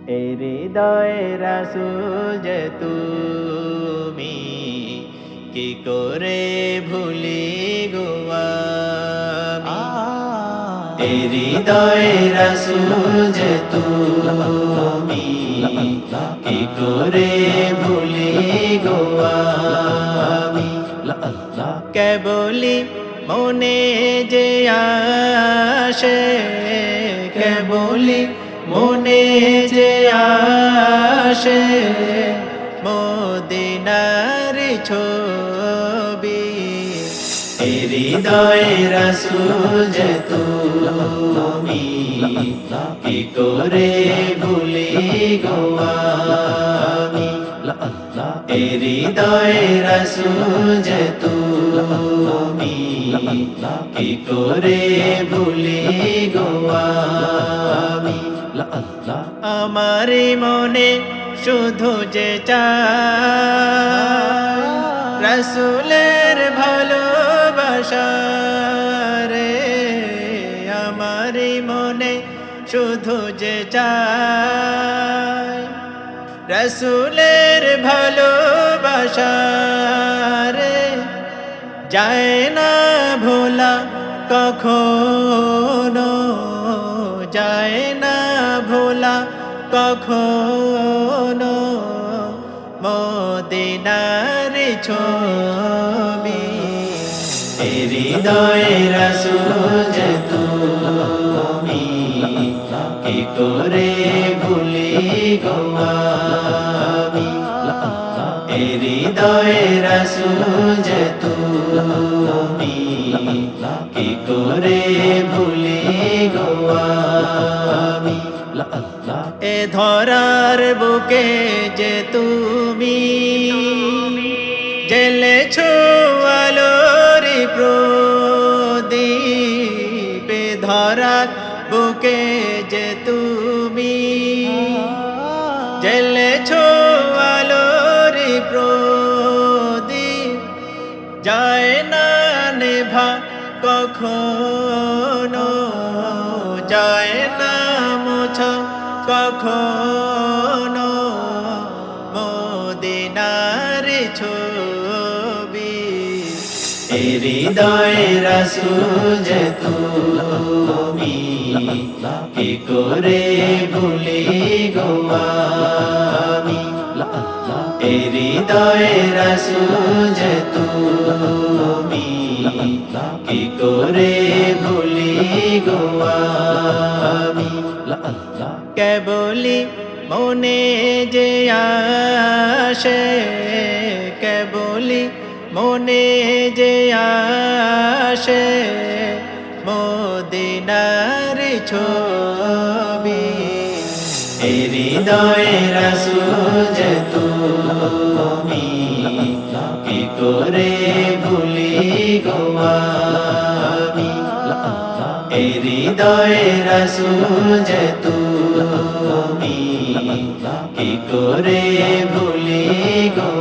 এই হৃদয়ে রাসূল যে তুমি, কি করে ভুলি গো আমি। এই হৃদয়ে রাসূল যে তুমি, কি করে ভুলি গো আমি। কেবলি মনে যে আসে, কেবলি মনে যে আসে মদিনার ছবি। এই হৃদয়ে রাসূল যে তুমি, কি করে ভুলি গো আমি। এই হৃদয়ে রাসূল যে তুমি, কি করে ভুলি গো আমি। আমার মনে শুধু যে চায় রাসূলের ভালোবাসা রে। আমার মনে শুধু যে চায় রাসূলের ভালোবাসা রে। যায় না ভোলা কখনো, যায় না ভোলা কখনো মদিনার ছবি। এই হৃদয়ে রাসূল যে তুমি, কি করে ভুলি গো আমি। এই হৃদয়ে রাসূল যে তুমি, কি করে ভুলি গো আমি। এ ধরার বুকে যে তুমি জ্বেলেছো আলোর প্রদীপ। এ ধরার বুকে যে তুমি জ্বেলেছো আলোর প্রদীপ। যায় না নেভা কখনো, যায় না মোছা কখনো মদিনার ছবি। এই হৃদয়ে রাসূল যে তুমি, কি করে ভুলি গো আমি। এই হৃদয়ে রাসূল যে তুমি, কি করে ভুলি গো আমি। কেবলি মনে যে আসে, কেবলি মনে যে আসে মদিনার ছবি। এই হৃদয়ে রাসূল যে তুমি, কি করে ভুলি গো আমি। এই হৃদয়ে রাসূল যে তুমি, কি করে ভুলি গো